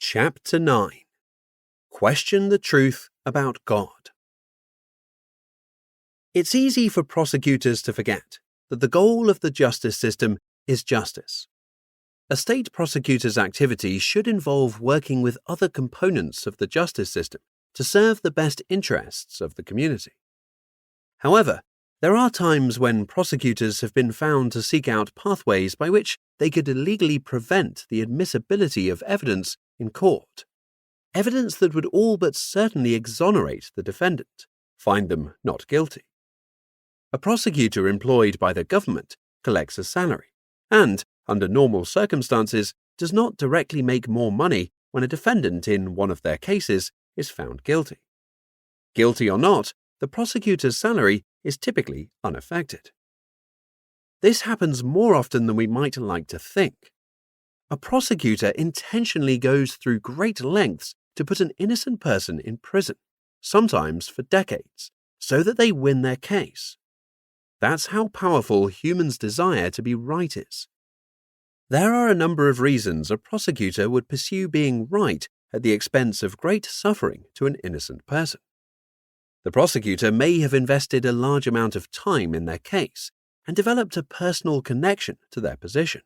Chapter 9. Question the Truth About God. It's easy for prosecutors to forget that the goal of the justice system is justice. A state prosecutor's activity should involve working with other components of the justice system to serve the best interests of the community. However, there are times when prosecutors have been found to seek out pathways by which they could illegally prevent the admissibility of evidence in court. Evidence that would all but certainly exonerate the defendant, find them not guilty. A prosecutor employed by the government collects a salary and, under normal circumstances, does not directly make more money when a defendant in one of their cases is found guilty. Guilty or not, the prosecutor's salary is typically unaffected. This happens more often than we might like to think. A prosecutor intentionally goes through great lengths to put an innocent person in prison, sometimes for decades, so that they win their case. That's how powerful humans' desire to be right is. There are a number of reasons a prosecutor would pursue being right at the expense of great suffering to an innocent person. The prosecutor may have invested a large amount of time in their case and developed a personal connection to their position.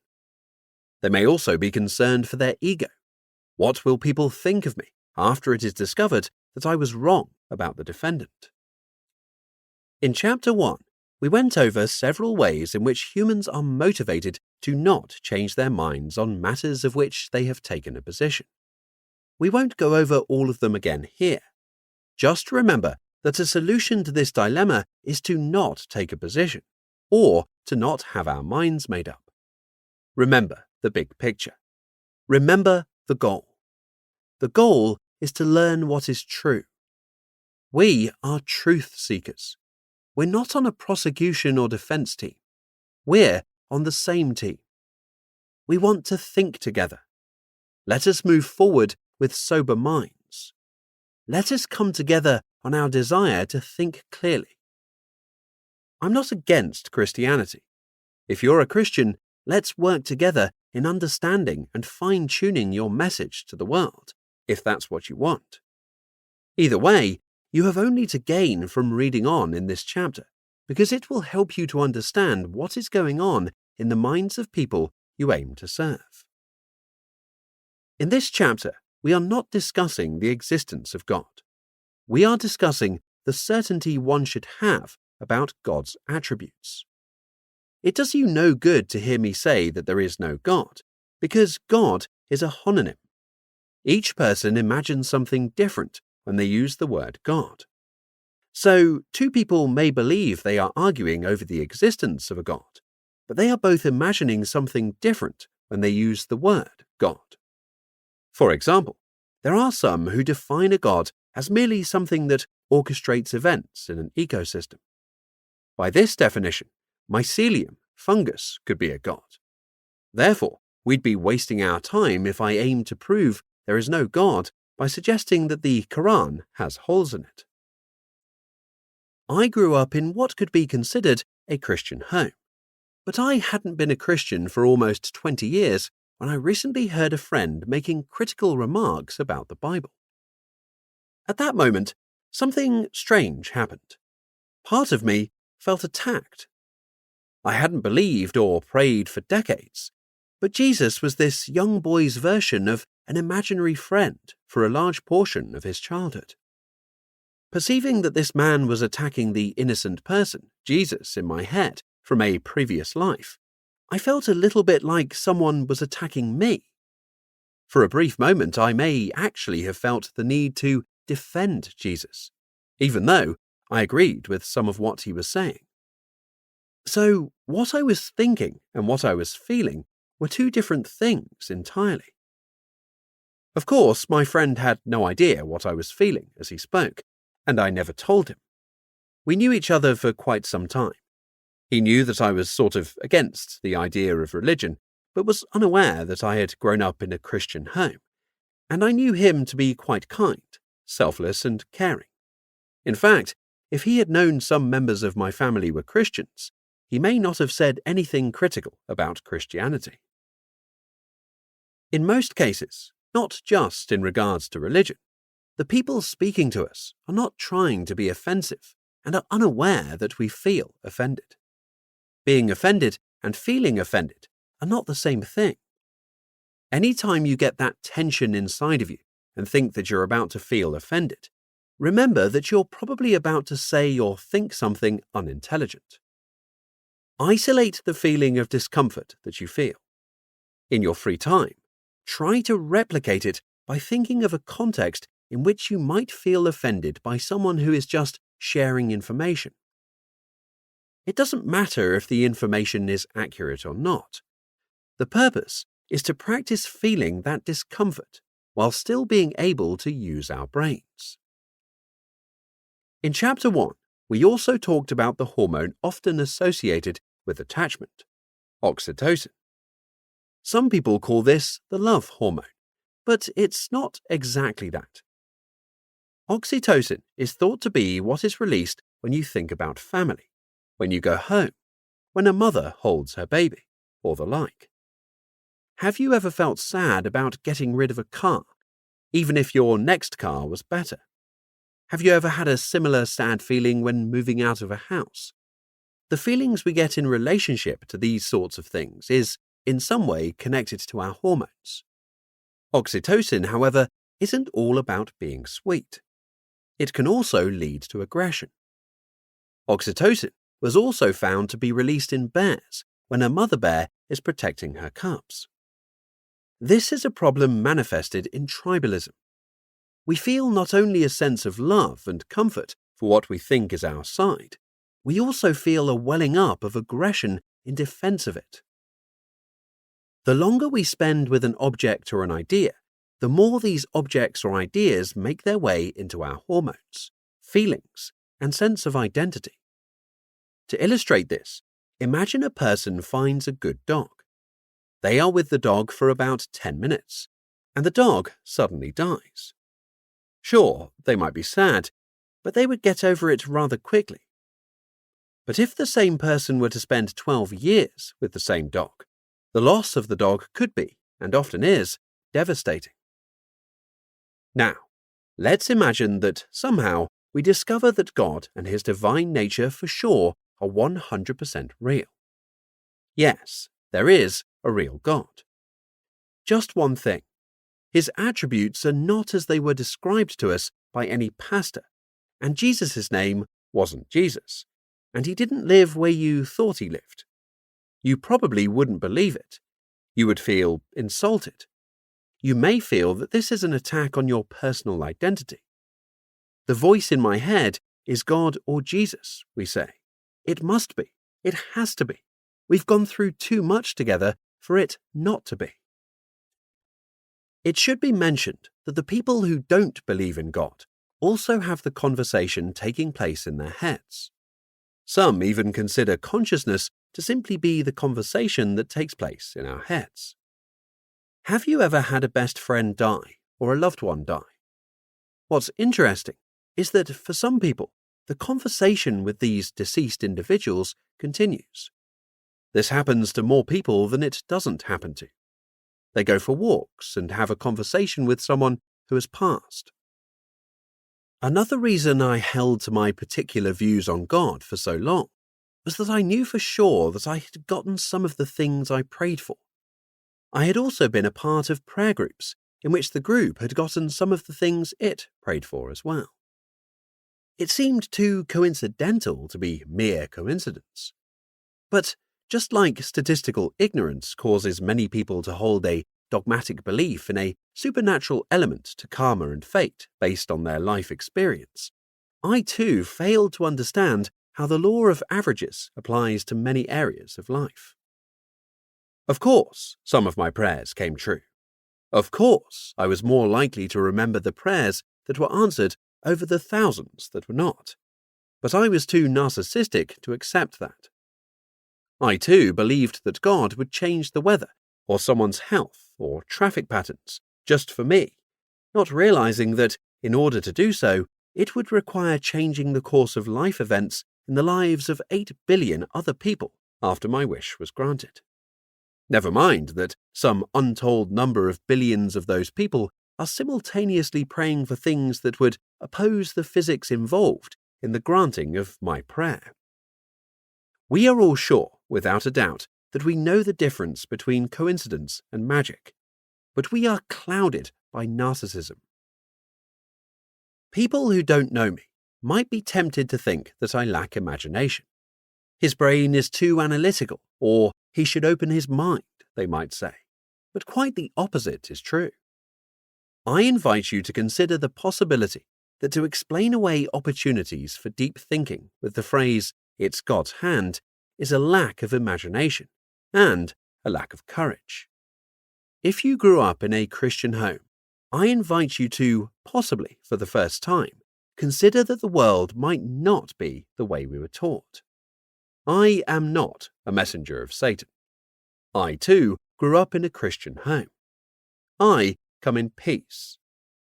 They may also be concerned for their ego. What will people think of me after it is discovered that I was wrong about the defendant? In Chapter 1, we went over several ways in which humans are motivated to not change their minds on matters of which they have taken a position. We won't go over all of them again here. Just remember that a solution to this dilemma is to not take a position, or to not have our minds made up. Remember the big picture. Remember the goal. The goal is to learn what is true. We are truth seekers. We're not on a prosecution or defense team. We're on the same team. We want to think together. Let us move forward with sober minds. Let us come together on our desire to think clearly. I'm not against Christianity. If you're a Christian, let's work together in understanding and fine-tuning your message to the world, if that's what you want. Either way, you have only to gain from reading on in this chapter, because it will help you to understand what is going on in the minds of people you aim to serve. In this chapter, we are not discussing the existence of God. We are discussing the certainty one should have about God's attributes. It does you no good to hear me say that there is no God, because God is a homonym. Each person imagines something different when they use the word God. So, two people may believe they are arguing over the existence of a God, but they are both imagining something different when they use the word God. For example, there are some who define a God as merely something that orchestrates events in an ecosystem. By this definition, mycelium, fungus, could be a god. Therefore, we'd be wasting our time if I aim to prove there is no God by suggesting that the Quran has holes in it. I grew up in what could be considered a Christian home, but I hadn't been a Christian for almost 20 years when I recently heard a friend making critical remarks about the Bible. At that moment, something strange happened. Part of me felt attacked. I hadn't believed or prayed for decades, but Jesus was this young boy's version of an imaginary friend for a large portion of his childhood. Perceiving that this man was attacking the innocent person, Jesus, in my head from a previous life, I felt a little bit like someone was attacking me. For a brief moment, I may actually have felt the need to defend Jesus, even though I agreed with some of what he was saying. So, what I was thinking and what I was feeling were two different things entirely. Of course, my friend had no idea what I was feeling as he spoke, and I never told him. We knew each other for quite some time. He knew that I was sort of against the idea of religion, but was unaware that I had grown up in a Christian home, and I knew him to be quite kind, selfless and caring. In fact, if he had known some members of my family were Christians, he may not have said anything critical about Christianity. In most cases, not just in regards to religion. The people speaking to us are not trying to be offensive and are unaware that we feel offended. Being offended and feeling offended are not the same thing. Anytime you get that tension inside of you and think that you're about to feel offended, remember that you're probably about to say or think something unintelligent. Isolate the feeling of discomfort that you feel. In your free time, try to replicate it by thinking of a context in which you might feel offended by someone who is just sharing information. It doesn't matter if the information is accurate or not. The purpose is to practice feeling that discomfort while still being able to use our brains. In Chapter 1, we also talked about the hormone often associated with attachment, oxytocin. Some people call this the love hormone, but it's not exactly that. Oxytocin is thought to be what is released when you think about family, when you go home, when a mother holds her baby, or the like. Have you ever felt sad about getting rid of a car, even if your next car was better? Have you ever had a similar sad feeling when moving out of a house? The feelings we get in relationship to these sorts of things is, in some way, connected to our hormones. Oxytocin, however, isn't all about being sweet. It can also lead to aggression. Oxytocin was also found to be released in bears when a mother bear is protecting her cubs. This is a problem manifested in tribalism. We feel not only a sense of love and comfort for what we think is our side, we also feel a welling up of aggression in defense of it. The longer we spend with an object or an idea, the more these objects or ideas make their way into our hormones, feelings, and sense of identity. To illustrate this, imagine a person finds a good dog. They are with the dog for about 10 minutes, and the dog suddenly dies. Sure, they might be sad, but they would get over it rather quickly. But if the same person were to spend 12 years with the same dog, the loss of the dog could be, and often is, devastating. Now, let's imagine that somehow we discover that God and his divine nature for sure are 100% real. Yes, there is a real God. Just one thing. His attributes are not as they were described to us by any pastor, and Jesus' name wasn't Jesus, and he didn't live where you thought he lived. You probably wouldn't believe it. You would feel insulted. You may feel that this is an attack on your personal identity. The voice in my head is God or Jesus, we say. It must be. It has to be. We've gone through too much together for it not to be. It should be mentioned that the people who don't believe in God also have the conversation taking place in their heads. Some even consider consciousness to simply be the conversation that takes place in our heads. Have you ever had a best friend die or a loved one die? What's interesting is that for some people, the conversation with these deceased individuals continues. This happens to more people than it doesn't happen to. They go for walks and have a conversation with someone who has passed. Another reason I held to my particular views on God for so long was that I knew for sure that I had gotten some of the things I prayed for. I had also been a part of prayer groups in which the group had gotten some of the things it prayed for as well. It seemed too coincidental to be mere coincidence. But just like statistical ignorance causes many people to hold a dogmatic belief in a supernatural element to karma and fate based on their life experience, I too failed to understand how the law of averages applies to many areas of life. Of course, some of my prayers came true. Of course, I was more likely to remember the prayers that were answered over the thousands that were not. But I was too narcissistic to accept that. I too believed that God would change the weather, or someone's health, or traffic patterns, just for me, not realizing that, in order to do so, it would require changing the course of life events in the lives of 8 billion other people after my wish was granted. Never mind that some untold number of billions of those people are simultaneously praying for things that would oppose the physics involved in the granting of my prayer. We are all sure, without a doubt, that we know the difference between coincidence and magic, but we are clouded by narcissism. People who don't know me might be tempted to think that I lack imagination. His brain is too analytical, or he should open his mind, they might say. But quite the opposite is true. I invite you to consider the possibility that to explain away opportunities for deep thinking with the phrase, "it's God's hand," is a lack of imagination and a lack of courage. If you grew up in a Christian home, I invite you to, possibly for the first time, consider that the world might not be the way we were taught. I am not a messenger of Satan. I, too, grew up in a Christian home. I come in peace.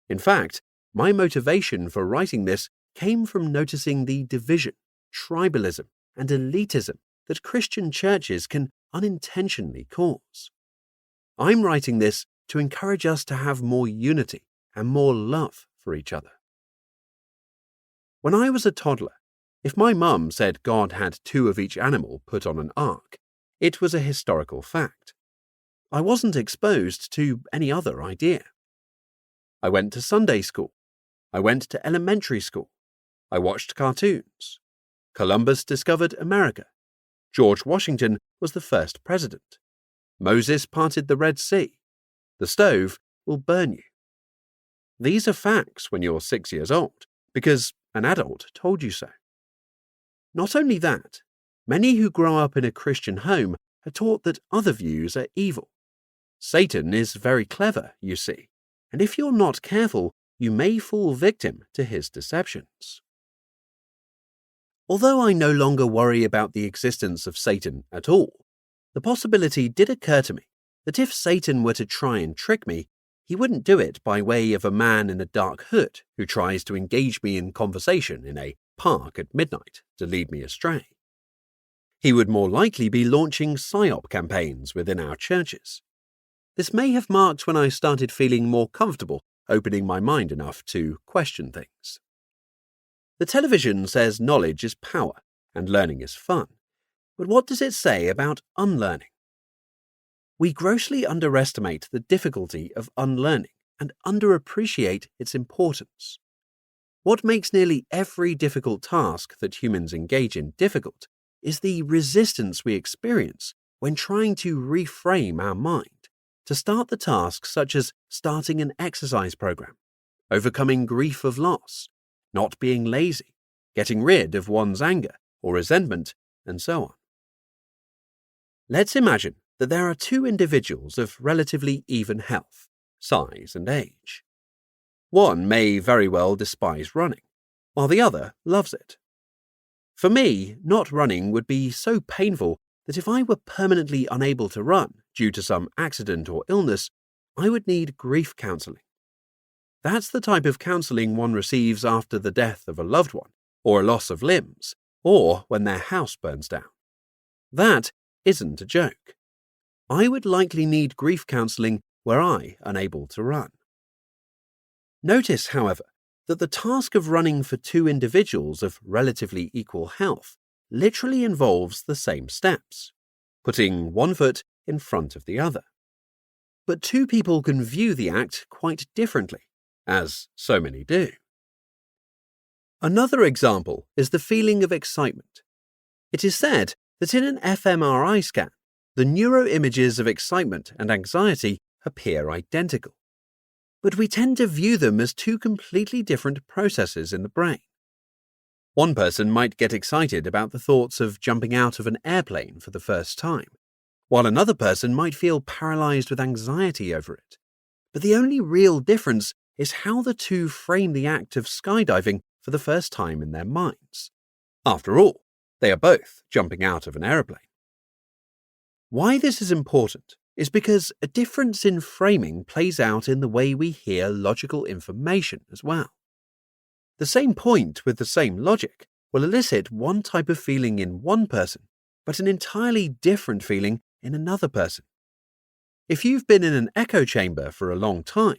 In fact, my motivation for writing this came from noticing the division, tribalism, and elitism that Christian churches can unintentionally cause. I'm writing this to encourage us to have more unity and more love for each other. When I was a toddler, if my mum said God had 2 of each animal put on an ark, it was a historical fact. I wasn't exposed to any other idea. I went to Sunday school. I went to elementary school. I watched cartoons. Columbus discovered America. George Washington was the first president. Moses parted the Red Sea. The stove will burn you. These are facts when you're 6 years old, because an adult told you so. Not only that, many who grow up in a Christian home are taught that other views are evil. Satan is very clever, you see, and if you're not careful, you may fall victim to his deceptions. Although I no longer worry about the existence of Satan at all, the possibility did occur to me that if Satan were to try and trick me, he wouldn't do it by way of a man in a dark hood who tries to engage me in conversation in a park at midnight to lead me astray. He would more likely be launching psyop campaigns within our churches. This may have marked when I started feeling more comfortable opening my mind enough to question things. The television says knowledge is power and learning is fun, but what does it say about unlearning? We grossly underestimate the difficulty of unlearning and underappreciate its importance. What makes nearly every difficult task that humans engage in difficult is the resistance we experience when trying to reframe our mind to start the tasks such as starting an exercise program, overcoming grief of loss, not being lazy, getting rid of one's anger or resentment, and so on. Let's imagine that there are 2 individuals of relatively even health, size, and age. One may very well despise running, while the other loves it. For me, not running would be so painful that if I were permanently unable to run due to some accident or illness, I would need grief counselling. That's the type of counselling one receives after the death of a loved one, or a loss of limbs, or when their house burns down. That isn't a joke. I would likely need grief counselling were I unable to run. Notice, however, that the task of running for 2 individuals of relatively equal health literally involves the same steps, putting one foot in front of the other. But 2 people can view the act quite differently, as so many do. Another example is the feeling of excitement. It is said that in an fMRI scan, the neuroimages of excitement and anxiety appear identical. But we tend to view them as 2 completely different processes in the brain. One person might get excited about the thoughts of jumping out of an airplane for the first time, while another person might feel paralyzed with anxiety over it. But the only real difference is how the 2 frame the act of skydiving for the first time in their minds. After all, they are both jumping out of an airplane. Why this is important is because a difference in framing plays out in the way we hear logical information as well. The same point with the same logic will elicit one type of feeling in one person, but an entirely different feeling in another person, If you've been in an echo chamber for a long time,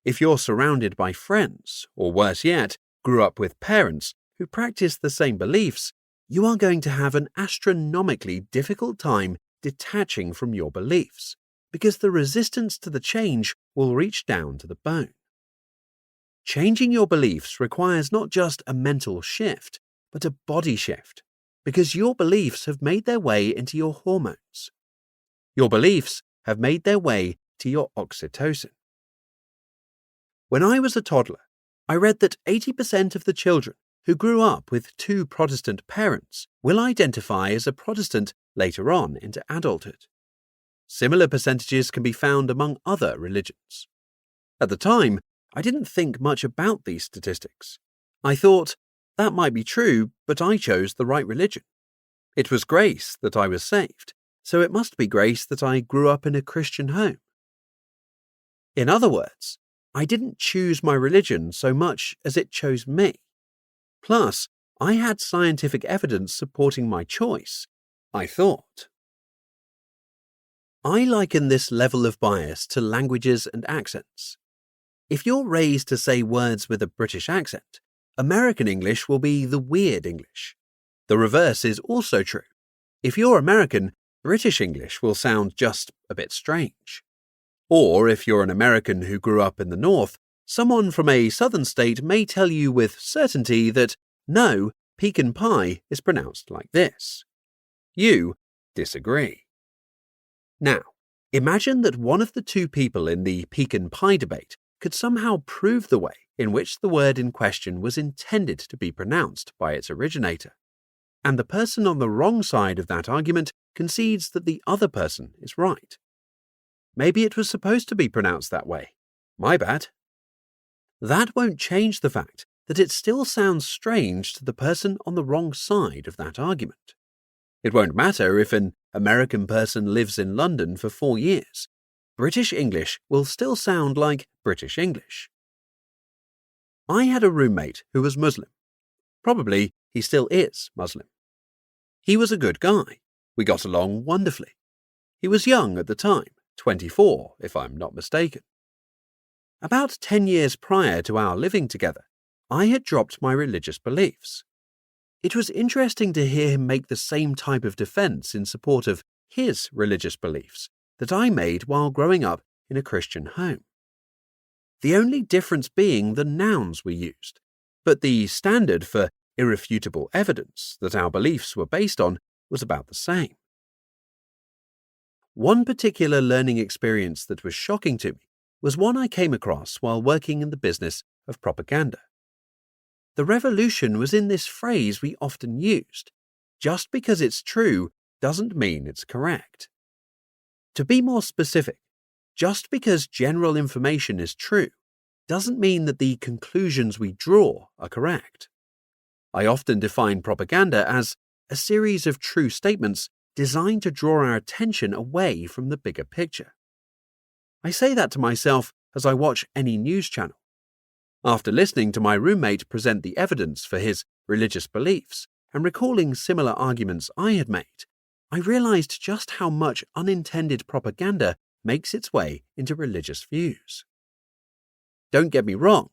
if you're surrounded by friends, or worse yet, grew up with parents who practice the same beliefs, you are going to have an astronomically difficult time detaching from your beliefs, because the resistance to the change will reach down to the bone. Changing your beliefs requires not just a mental shift, but a body shift, because your beliefs have made their way into your hormones. Your beliefs have made their way to your oxytocin. When I was a toddler, I read that 80% of the children who grew up with two Protestant parents will identify as a Protestant later on into adulthood. Similar percentages can be found among other religions. At the time, I didn't think much about these statistics. I thought, that might be true, but I chose the right religion. It was grace that I was saved, so it must be grace that I grew up in a Christian home. In other words, I didn't choose my religion so much as it chose me. Plus, I had scientific evidence supporting my choice, I thought. I liken this level of bias to languages and accents. If you're raised to say words with a British accent, American English will be the weird English. The reverse is also true. If you're American, British English will sound just a bit strange. Or if you're an American who grew up in the North, someone from a southern state may tell you with certainty that, no, pecan pie is pronounced like this. You disagree. Now, imagine that one of the two people in the pecan pie debate could somehow prove the way in which the word in question was intended to be pronounced by its originator, and the person on the wrong side of that argument concedes that the other person is right. Maybe it was supposed to be pronounced that way. My bad. That won't change the fact that it still sounds strange to the person on the wrong side of that argument. It won't matter if an American person lives in London for 4 years. British English will still sound like British English. I had a roommate who was Muslim. Probably he still is Muslim. He was a good guy. We got along wonderfully. He was young at the time, 24 if I'm not mistaken. About 10 years prior to our living together, I had dropped my religious beliefs. It was interesting to hear him make the same type of defense in support of his religious beliefs that I made while growing up in a Christian home. The only difference being the nouns we used, but the standard for irrefutable evidence that our beliefs were based on was about the same. One particular learning experience that was shocking to me was one I came across while working in the business of propaganda. The revolution was in this phrase we often used: just because it's true doesn't mean it's correct. To be more specific, just because general information is true doesn't mean that the conclusions we draw are correct. I often define propaganda as a series of true statements designed to draw our attention away from the bigger picture. I say that to myself as I watch any news channel. After listening to my roommate present the evidence for his religious beliefs and recalling similar arguments I had made, I realized just how much unintended propaganda makes its way into religious views. Don't get me wrong,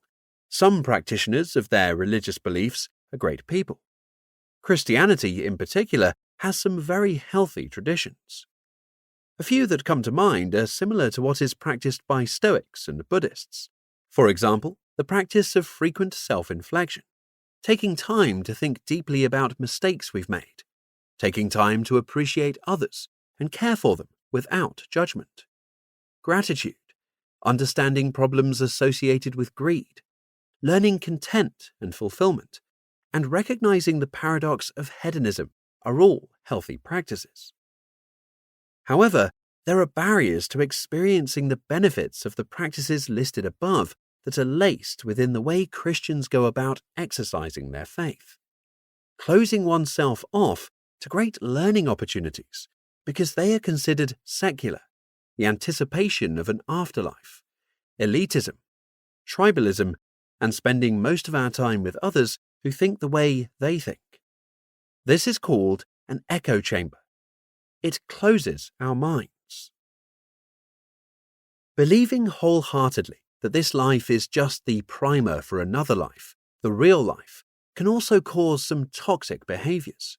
some practitioners of their religious beliefs are great people. Christianity, in particular, has some very healthy traditions. A few that come to mind are similar to what is practiced by Stoics and Buddhists. For example, the practice of frequent self-inflection, taking time to think deeply about mistakes we've made, taking time to appreciate others and care for them without judgment, gratitude, understanding problems associated with greed, learning content and fulfillment, and recognizing the paradox of hedonism are all healthy practices. However, there are barriers to experiencing the benefits of the practices listed above that are laced within the way Christians go about exercising their faith, closing oneself off to great learning opportunities because they are considered secular, the anticipation of an afterlife, elitism, tribalism, and spending most of our time with others who think the way they think. This is called an echo chamber. It closes our minds. Believing wholeheartedly that this life is just the primer for another life, the real life, can also cause some toxic behaviors.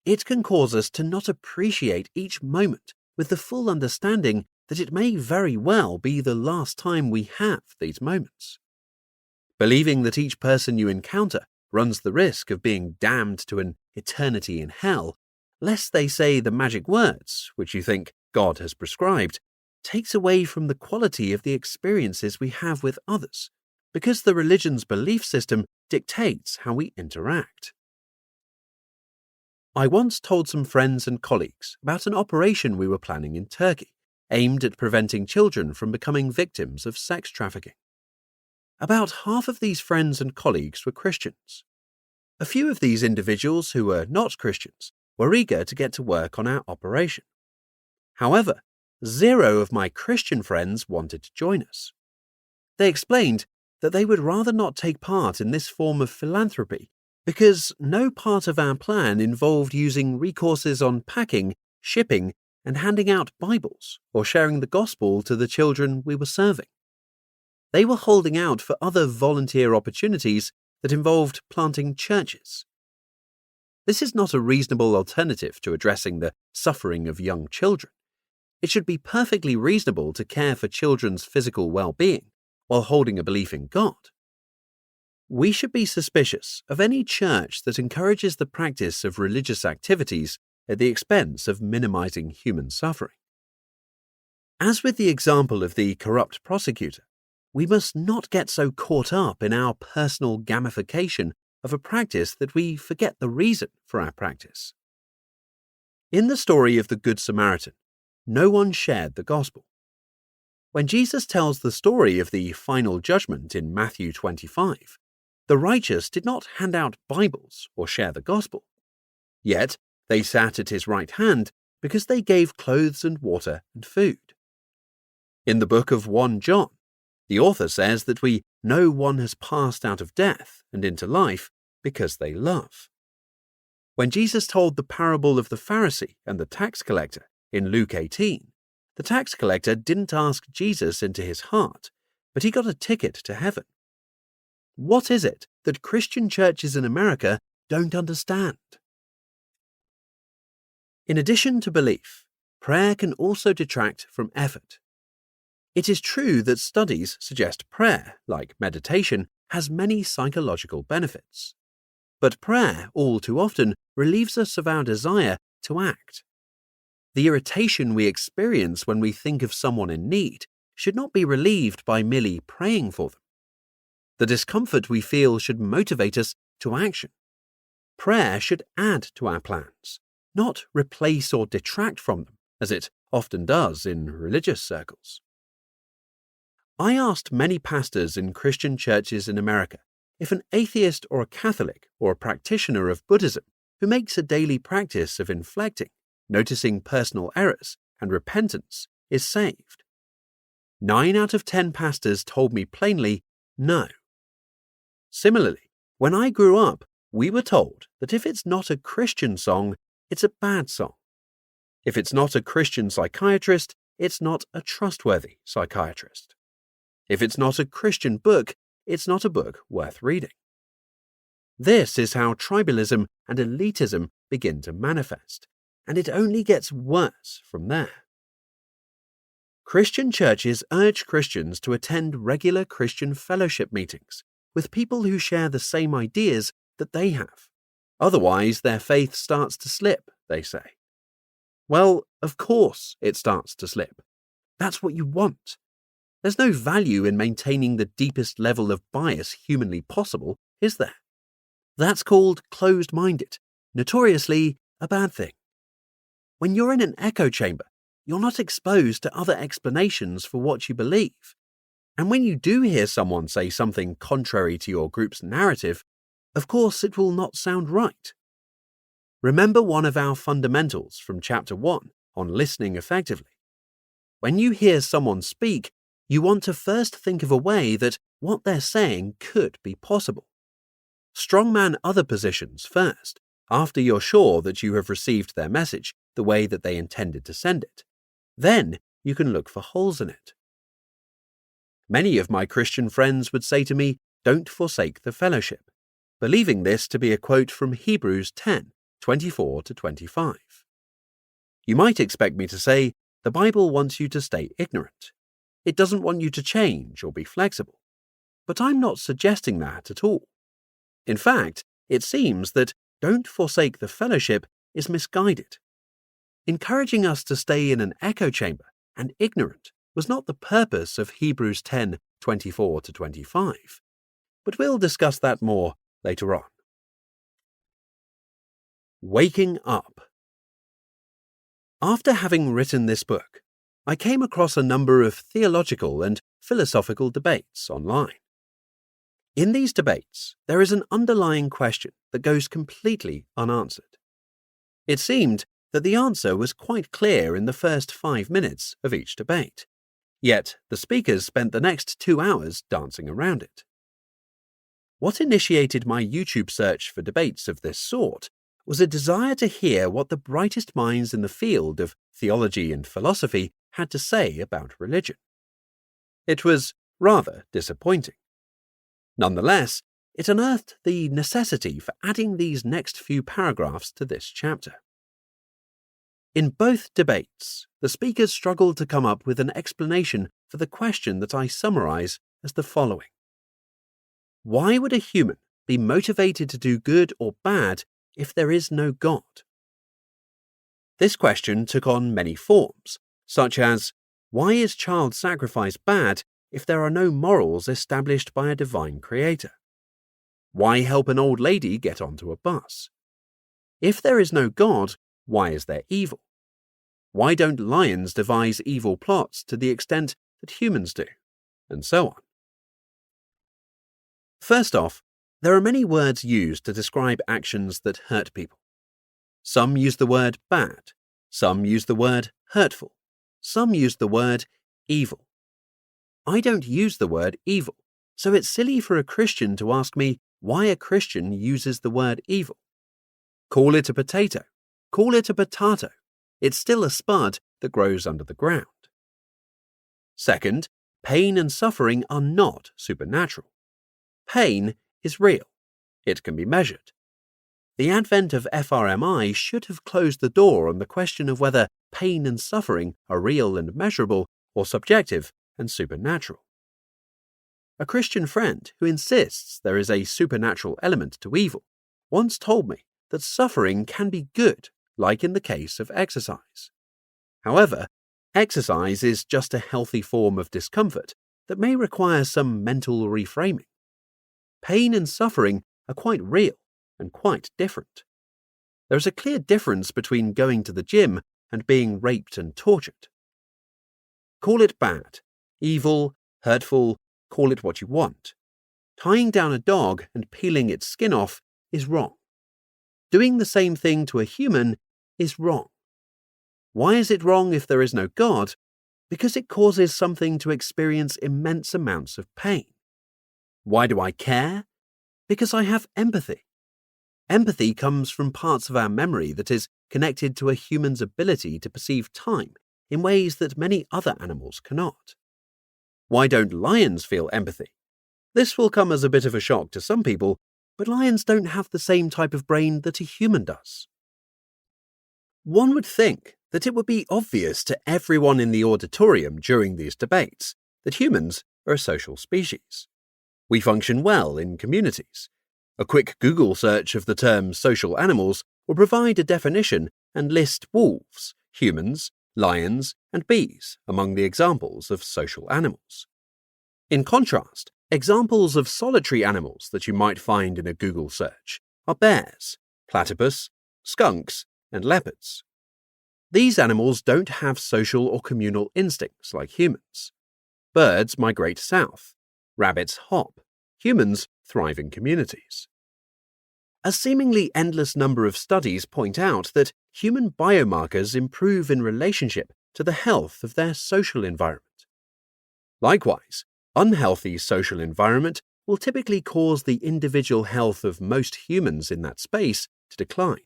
It can cause us to not appreciate each moment with the full understanding that it may very well be the last time we have these moments. Believing that each person you encounter runs the risk of being damned to an eternity in hell, lest they say the magic words which you think God has prescribed, takes away from the quality of the experiences we have with others, because the religion's belief system dictates how we interact. I once told some friends and colleagues about an operation we were planning in Turkey, aimed at preventing children from becoming victims of sex trafficking. About half of these friends and colleagues were Christians. A few of these individuals who were not Christians were eager to get to work on our operation. However, 0 of my Christian friends wanted to join us. They explained that they would rather not take part in this form of philanthropy because no part of our plan involved using recourses on packing, shipping, and handing out Bibles or sharing the gospel to the children we were serving. They were holding out for other volunteer opportunities that involved planting churches. This is not a reasonable alternative to addressing the suffering of young children. It should be perfectly reasonable to care for children's physical well-being while holding a belief in God. We should be suspicious of any church that encourages the practice of religious activities at the expense of minimizing human suffering. As with the example of the corrupt prosecutor, we must not get so caught up in our personal gamification of a practice that we forget the reason for our practice. In the story of the Good Samaritan, no one shared the gospel. When Jesus tells the story of the final judgment in Matthew 25, the righteous did not hand out Bibles or share the gospel. Yet, they sat at his right hand because they gave clothes and water and food. In the book of 1 John, the author says that we know one has passed out of death and into life because they love. When Jesus told the parable of the Pharisee and the tax collector in Luke 18, the tax collector didn't ask Jesus into his heart, but he got a ticket to heaven. What is it that Christian churches in America don't understand? In addition to belief, prayer can also detract from effort. It is true that studies suggest prayer, like meditation, has many psychological benefits. But prayer, all too often, relieves us of our desire to act. The irritation we experience when we think of someone in need should not be relieved by merely praying for them. The discomfort we feel should motivate us to action. Prayer should add to our plans, not replace or detract from them, as it often does in religious circles. I asked many pastors in Christian churches in America if an atheist or a Catholic or a practitioner of Buddhism who makes a daily practice of inflecting, noticing personal errors, and repentance is saved. 9 out of 10 pastors told me plainly, no. Similarly, when I grew up, we were told that if it's not a Christian song, it's a bad song. If it's not a Christian psychiatrist, it's not a trustworthy psychiatrist. If it's not a Christian book, it's not a book worth reading. This is how tribalism and elitism begin to manifest, and it only gets worse from there. Christian churches urge Christians to attend regular Christian fellowship meetings with people who share the same ideas that they have. Otherwise, their faith starts to slip, they say. Well, of course it starts to slip. That's what you want. There's no value in maintaining the deepest level of bias humanly possible, is there? That's called closed-minded, notoriously a bad thing. When you're in an echo chamber, you're not exposed to other explanations for what you believe. And when you do hear someone say something contrary to your group's narrative, of course it will not sound right. Remember one of our fundamentals from Chapter 1 on listening effectively. When you hear someone speak, you want to first think of a way that what they're saying could be possible. Strongman other positions first, after you're sure that you have received their message the way that they intended to send it. Then you can look for holes in it. Many of my Christian friends would say to me, "Don't forsake the fellowship," believing this to be a quote from Hebrews 10:24-25. You might expect me to say, the Bible wants you to stay ignorant. It doesn't want you to change or be flexible. But I'm not suggesting that at all. In fact, it seems that "don't forsake the fellowship" is misguided. Encouraging us to stay in an echo chamber and ignorant was not the purpose of Hebrews 10:24-25, but we'll discuss that more later on. Waking up. After having written this book, I came across a number of theological and philosophical debates online. In these debates, there is an underlying question that goes completely unanswered. It seemed that the answer was quite clear in the first 5 minutes of each debate, yet the speakers spent the next 2 hours dancing around it. What initiated my YouTube search for debates of this sort was a desire to hear what the brightest minds in the field of theology and philosophy had to say about religion. It was rather disappointing. Nonetheless, it unearthed the necessity for adding these next few paragraphs to this chapter. In both debates, the speakers struggled to come up with an explanation for the question that I summarize as the following. Why would a human be motivated to do good or bad if there is no God? This question took on many forms, such as, why is child sacrifice bad if there are no morals established by a divine creator? Why help an old lady get onto a bus? If there is no God, why is there evil? Why don't lions devise evil plots to the extent that humans do? And so on. First off, there are many words used to describe actions that hurt people. Some use the word bad, some use the word hurtful, some use the word evil. I don't use the word evil, so it's silly for a Christian to ask me why a Christian uses the word evil. Call it a potato, call it a potato. It's still a spud that grows under the ground. Second, pain and suffering are not supernatural. Pain is real. It can be measured. The advent of fMRI should have closed the door on the question of whether pain and suffering are real and measurable or subjective and supernatural. A Christian friend who insists there is a supernatural element to evil once told me that suffering can be good, like in the case of exercise. However, exercise is just a healthy form of discomfort that may require some mental reframing. Pain and suffering are quite real and quite different. There is a clear difference between going to the gym and being raped and tortured. Call it bad, evil, hurtful, call it what you want. Tying down a dog and peeling its skin off is wrong. Doing the same thing to a human is wrong. Why is it wrong if there is no God? Because it causes something to experience immense amounts of pain. Why do I care? Because I have empathy. Empathy comes from parts of our memory that is connected to a human's ability to perceive time in ways that many other animals cannot. Why don't lions feel empathy? This will come as a bit of a shock to some people, but lions don't have the same type of brain that a human does. One would think that it would be obvious to everyone in the auditorium during these debates that humans are a social species. We function well in communities. A quick Google search of the term social animals will provide a definition and list wolves, humans, lions, and bees among the examples of social animals. In contrast, examples of solitary animals that you might find in a Google search are bears, platypus, skunks, and leopards. These animals don't have social or communal instincts like humans. Birds migrate south. Rabbits hop. Humans thrive in communities. A seemingly endless number of studies point out that human biomarkers improve in relationship to the health of their social environment. Likewise, unhealthy social environment will typically cause the individual health of most humans in that space to decline.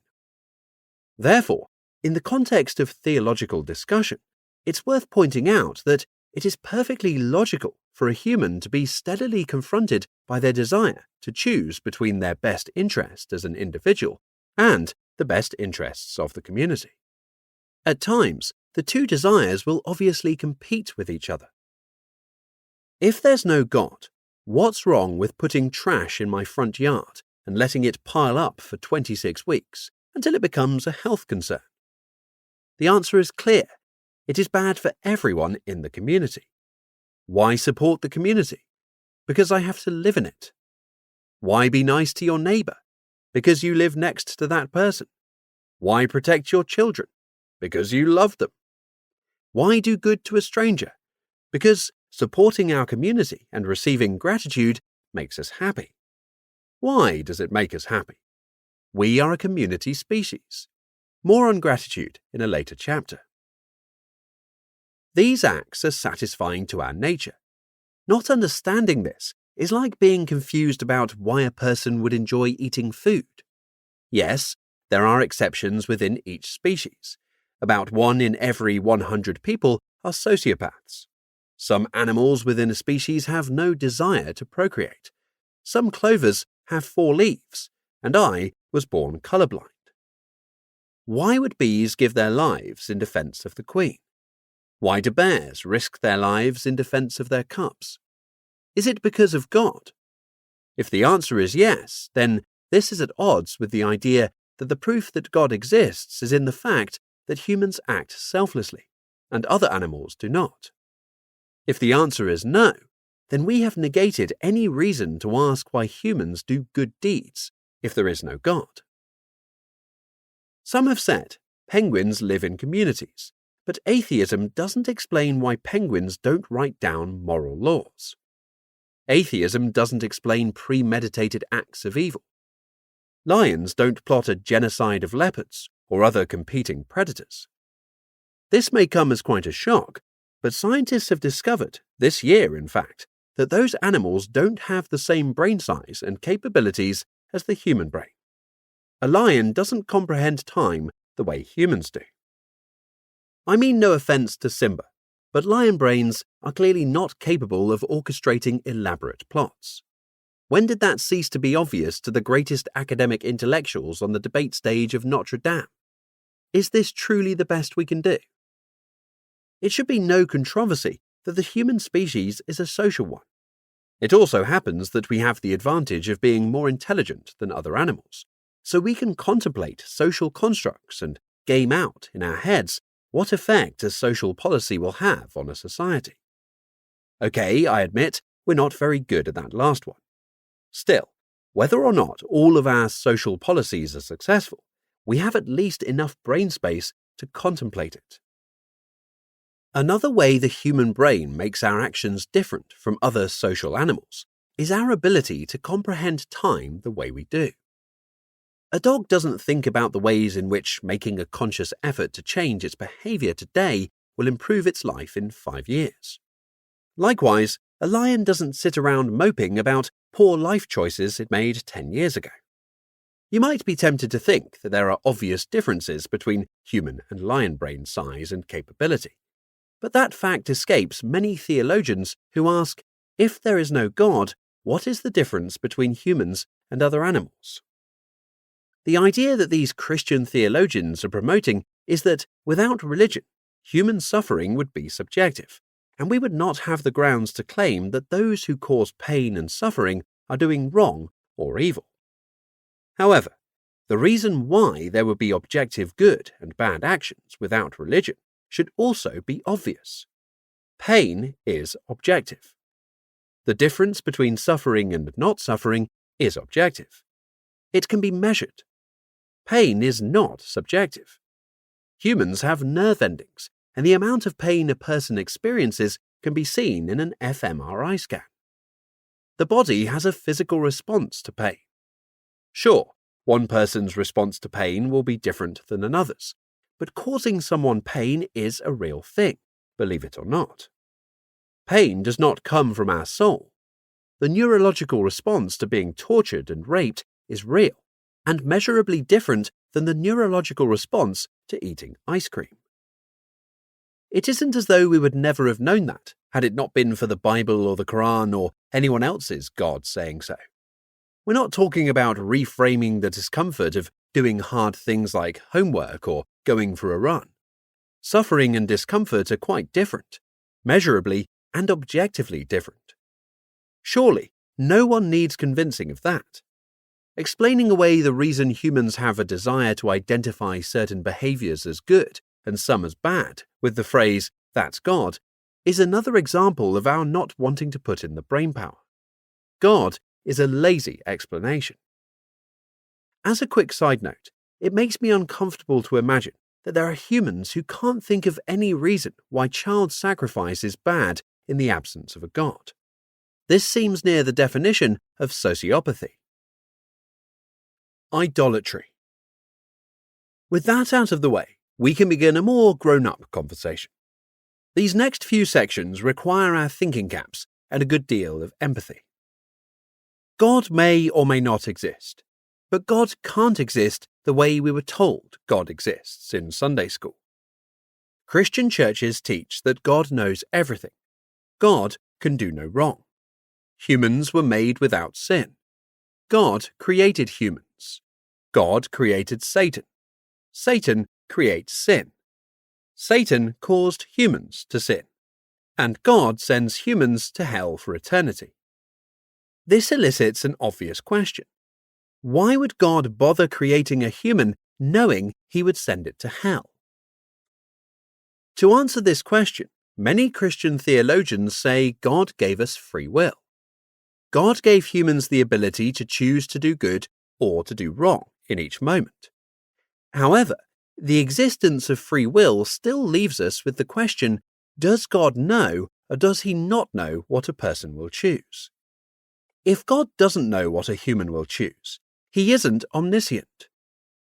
Therefore, in the context of theological discussion, it's worth pointing out that it is perfectly logical for a human to be steadily confronted by their desire to choose between their best interest as an individual and the best interests of the community. At times, the two desires will obviously compete with each other. If there's no God, what's wrong with putting trash in my front yard and letting it pile up for 26 weeks until it becomes a health concern? The answer is clear. It is bad for everyone in the community. Why support the community? Because I have to live in it. Why be nice to your neighbor? Because you live next to that person. Why protect your children? Because you love them. Why do good to a stranger? Because supporting our community and receiving gratitude makes us happy. Why does it make us happy? We are a community species. More on gratitude in a later chapter. These acts are satisfying to our nature. Not understanding this is like being confused about why a person would enjoy eating food. Yes, there are exceptions within each species. About 1 in every 100 people are sociopaths. Some animals within a species have no desire to procreate. Some clovers have 4 leaves, and I was born colorblind. Why would bees give their lives in defense of the queen? Why do bears risk their lives in defense of their cubs? Is it because of God? If the answer is yes, then this is at odds with the idea that the proof that God exists is in the fact that humans act selflessly, and other animals do not. If the answer is no, then we have negated any reason to ask why humans do good deeds if there is no God. Some have said penguins live in communities, but atheism doesn't explain why penguins don't write down moral laws. Atheism doesn't explain premeditated acts of evil. Lions don't plot a genocide of leopards or other competing predators. This may come as quite a shock, but scientists have discovered, this year in fact, that those animals don't have the same brain size and capabilities as the human brain. A lion doesn't comprehend time the way humans do. I mean no offense to Simba, but lion brains are clearly not capable of orchestrating elaborate plots. When did that cease to be obvious to the greatest academic intellectuals on the debate stage of Notre Dame? Is this truly the best we can do? It should be no controversy that the human species is a social one. It also happens that we have the advantage of being more intelligent than other animals, so we can contemplate social constructs and game out in our heads what effect a social policy will have on a society. Okay, I admit, we're not very good at that last one. Still, whether or not all of our social policies are successful, we have at least enough brain space to contemplate it. Another way the human brain makes our actions different from other social animals is our ability to comprehend time the way we do. A dog doesn't think about the ways in which making a conscious effort to change its behavior today will improve its life in 5 years. Likewise, a lion doesn't sit around moping about poor life choices it made 10 years ago. You might be tempted to think that there are obvious differences between human and lion brain size and capability, but that fact escapes many theologians who ask, if there is no God, what is the difference between humans and other animals? The idea that these Christian theologians are promoting is that, without religion, human suffering would be subjective, and we would not have the grounds to claim that those who cause pain and suffering are doing wrong or evil. However, the reason why there would be objective good and bad actions without religion should also be obvious. Pain is objective. The difference between suffering and not suffering is objective. It can be measured. Pain is not subjective. Humans have nerve endings, and the amount of pain a person experiences can be seen in an fMRI scan. The body has a physical response to pain. Sure, one person's response to pain will be different than another's, but causing someone pain is a real thing, believe it or not. Pain does not come from our soul. The neurological response to being tortured and raped is real, and measurably different than the neurological response to eating ice cream. It isn't as though we would never have known that had it not been for the Bible or the Quran or anyone else's God saying so. We're not talking about reframing the discomfort of doing hard things like homework or going for a run. Suffering and discomfort are quite different, measurably and objectively different. Surely, no one needs convincing of that. Explaining away the reason humans have a desire to identify certain behaviors as good and some as bad with the phrase, "that's God," is another example of our not wanting to put in the brainpower. God is a lazy explanation. As a quick side note, it makes me uncomfortable to imagine that there are humans who can't think of any reason why child sacrifice is bad in the absence of a God. This seems near the definition of sociopathy. Idolatry. With that out of the way, we can begin a more grown-up conversation. These next few sections require our thinking caps and a good deal of empathy. God may or may not exist, but God can't exist the way we were told God exists in Sunday school. Christian churches teach that God knows everything. God can do no wrong. Humans were made without sin. God created humans. God created Satan. Satan creates sin. Satan caused humans to sin. And God sends humans to hell for eternity. This elicits an obvious question. Why would God bother creating a human knowing he would send it to hell? To answer this question, many Christian theologians say God gave us free will. God gave humans the ability to choose to do good or to do wrong in each moment. However, the existence of free will still leaves us with the question, does God know or does he not know what a person will choose? If God doesn't know what a human will choose, he isn't omniscient.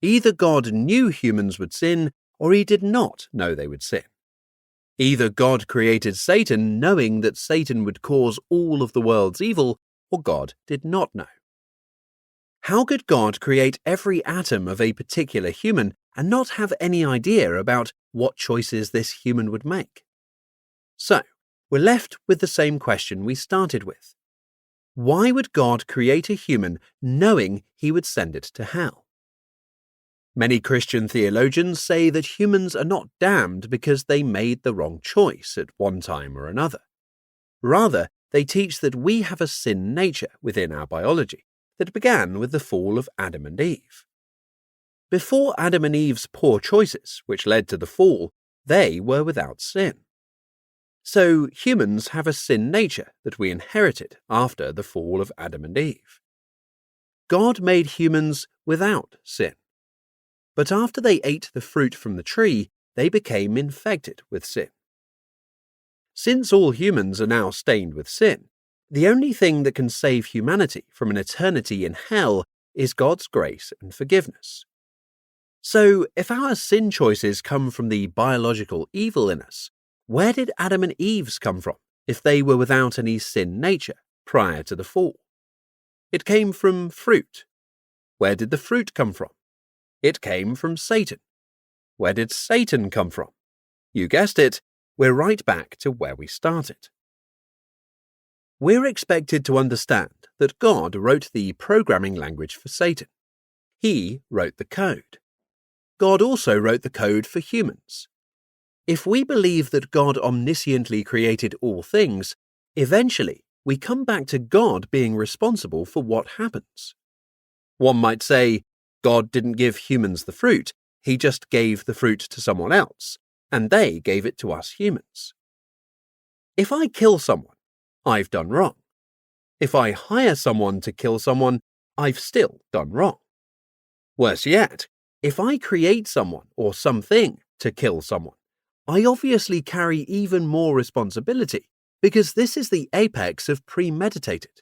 Either God knew humans would sin or he did not know they would sin. Either God created Satan knowing that Satan would cause all of the world's evil, or God did not know. How could God create every atom of a particular human and not have any idea about what choices this human would make? So, we're left with the same question we started with. Why would God create a human knowing he would send it to hell? Many Christian theologians say that humans are not damned because they made the wrong choice at one time or another. Rather, they teach that we have a sin nature within our biology that began with the fall of Adam and Eve. Before Adam and Eve's poor choices, which led to the fall, they were without sin. So humans have a sin nature that we inherited after the fall of Adam and Eve. God made humans without sin. But after they ate the fruit from the tree, they became infected with sin. Since all humans are now stained with sin, the only thing that can save humanity from an eternity in hell is God's grace and forgiveness. So, if our sin choices come from the biological evil in us, where did Adam and Eve's come from if they were without any sin nature prior to the fall? It came from fruit. Where did the fruit come from? It came from Satan. Where did Satan come from? You guessed it, we're right back to where we started. We're expected to understand that God wrote the programming language for Satan. He wrote the code. God also wrote the code for humans. If we believe that God omnisciently created all things, eventually we come back to God being responsible for what happens. One might say, God didn't give humans the fruit, he just gave the fruit to someone else, and they gave it to us humans. If I kill someone, I've done wrong. If I hire someone to kill someone, I've still done wrong. Worse yet, if I create someone or something to kill someone, I obviously carry even more responsibility because this is the apex of premeditated.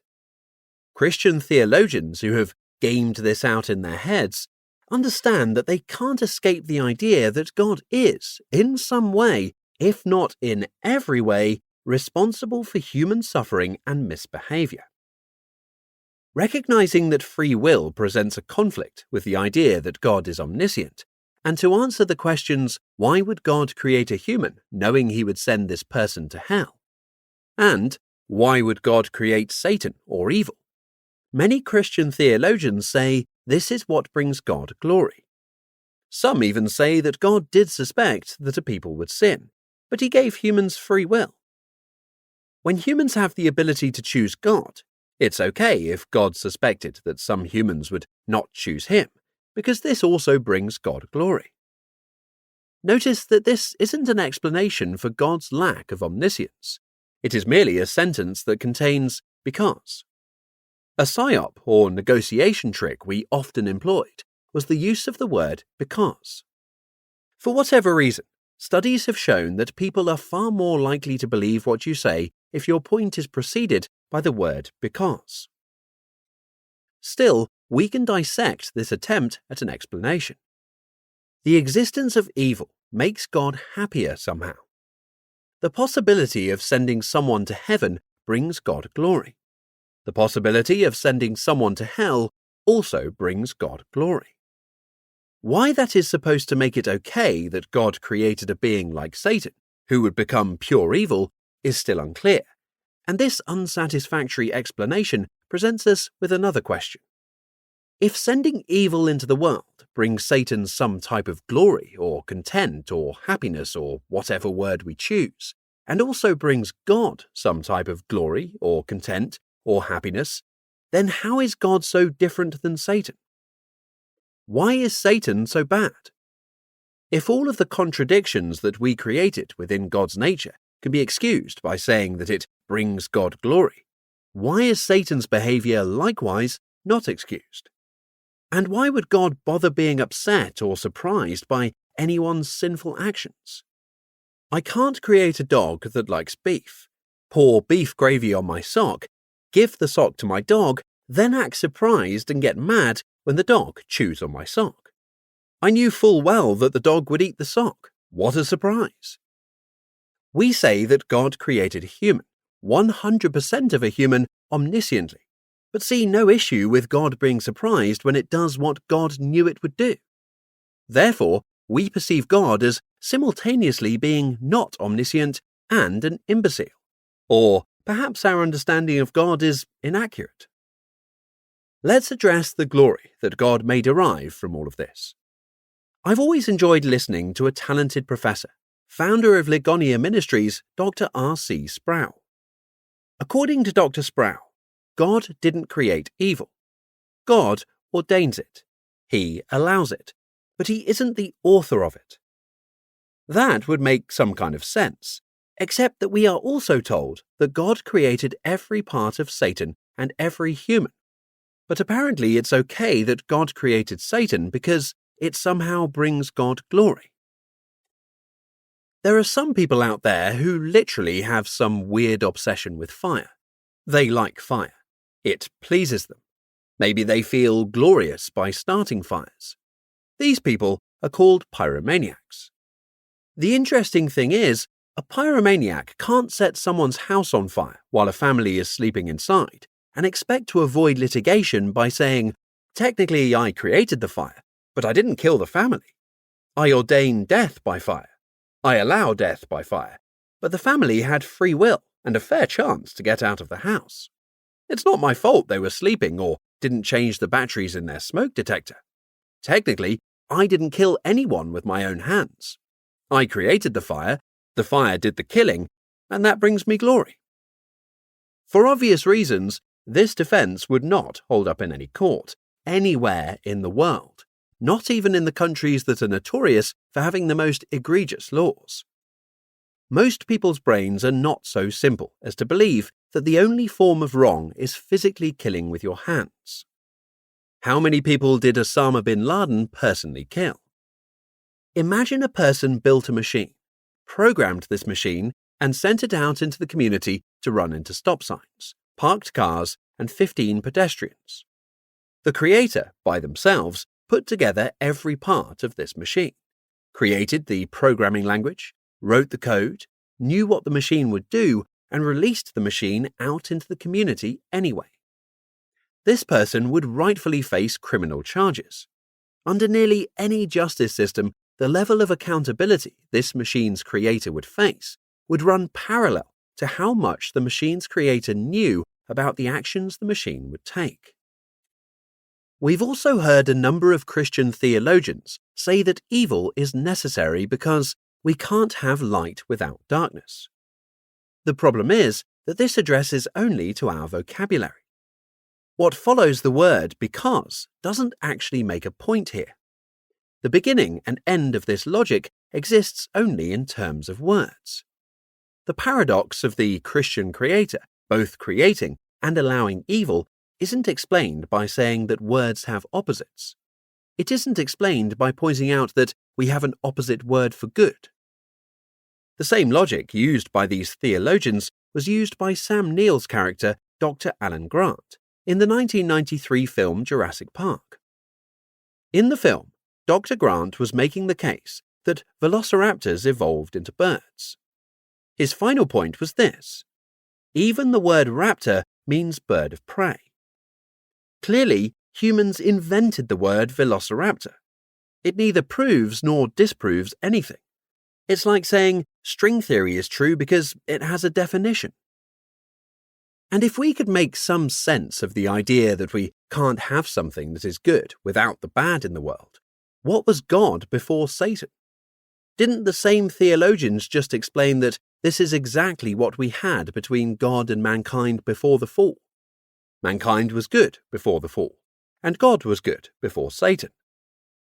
Christian theologians who have gamed this out in their heads understand that they can't escape the idea that God is, in some way, if not in every way, responsible for human suffering and misbehavior. Recognizing that free will presents a conflict with the idea that God is omniscient, And to answer the questions, why would God create a human knowing he would send this person to hell? And why would God create Satan or evil? Many Christian theologians say this is what brings God glory. Some even say that God did suspect that a people would sin, but he gave humans free will. When humans have the ability to choose God, it's okay if God suspected that some humans would not choose him, because this also brings God glory. Notice that this isn't an explanation for God's lack of omniscience. It is merely a sentence that contains because. A psyop or negotiation trick we often employed was the use of the word because. For whatever reason, studies have shown that people are far more likely to believe what you say if your point is preceded by the word because. Still, we can dissect this attempt at an explanation. The existence of evil makes God happier somehow. The possibility of sending someone to heaven brings God glory. The possibility of sending someone to hell also brings God glory. Why that is supposed to make it okay that God created a being like Satan, who would become pure evil, is still unclear, and this unsatisfactory explanation presents us with another question. If sending evil into the world brings Satan some type of glory or content or happiness or whatever word we choose, and also brings God some type of glory or content or happiness, then how is God so different than Satan? Why is Satan so bad? If all of the contradictions that we created within God's nature can be excused by saying that it brings God glory, why is Satan's behavior likewise not excused? And why would God bother being upset or surprised by anyone's sinful actions? I can't create a dog that likes beef, pour beef gravy on my sock, give the sock to my dog, then act surprised and get mad when the dog chews on my sock. I knew full well that the dog would eat the sock. What a surprise! We say that God created a human, 100% of a human, omnisciently, but see no issue with God being surprised when it does what God knew it would do. Therefore, we perceive God as simultaneously being not omniscient and an imbecile. Or perhaps our understanding of God is inaccurate. Let's address the glory that God may derive from all of this. I've always enjoyed listening to a talented professor, founder of Ligonier Ministries, Dr. R.C. Sproul. According to Dr. Sproul, God didn't create evil. God ordains it. He allows it. But he isn't the author of it. That would make some kind of sense, except that we are also told that God created every part of Satan and every human. But apparently it's okay that God created Satan because it somehow brings God glory. There are some people out there who literally have some weird obsession with fire. They like fire. It pleases them. Maybe they feel glorious by starting fires. These people are called pyromaniacs. The interesting thing is, a pyromaniac can't set someone's house on fire while a family is sleeping inside and expect to avoid litigation by saying, technically I created the fire, but I didn't kill the family. I ordain death by fire. I allow death by fire, but the family had free will and a fair chance to get out of the house. It's not my fault they were sleeping or didn't change the batteries in their smoke detector. Technically, I didn't kill anyone with my own hands. I created the fire did the killing, and that brings me glory. For obvious reasons, this defense would not hold up in any court, anywhere in the world, not even in the countries that are notorious for having the most egregious laws. Most people's brains are not so simple as to believe that the only form of wrong is physically killing with your hands. How many people did Osama bin Laden personally kill? Imagine a person built a machine, programmed this machine, and sent it out into the community to run into stop signs, parked cars, and 15 pedestrians. The creator, by themselves, put together every part of this machine, created the programming language, wrote the code, knew what the machine would do, and released the machine out into the community anyway. This person would rightfully face criminal charges. Under nearly any justice system, the level of accountability this machine's creator would face would run parallel to how much the machine's creator knew about the actions the machine would take. We've also heard a number of Christian theologians say that evil is necessary because we can't have light without darkness. The problem is that this addresses only to our vocabulary. What follows the word because doesn't actually make a point here. The beginning and end of this logic exists only in terms of words. The paradox of the Christian creator, both creating and allowing evil, isn't explained by saying that words have opposites. It isn't explained by pointing out that we have an opposite word for good. The same logic used by these theologians was used by Sam Neill's character, Dr. Alan Grant, in the 1993 film Jurassic Park. In the film, Dr. Grant was making the case that velociraptors evolved into birds. His final point was this: even the word raptor means bird of prey. Clearly, humans invented the word velociraptor. It neither proves nor disproves anything. It's like saying string theory is true because it has a definition. And if we could make some sense of the idea that we can't have something that is good without the bad in the world, what was God before Satan? Didn't the same theologians just explain that this is exactly what we had between God and mankind before the fall? Mankind was good before the fall, and God was good before Satan.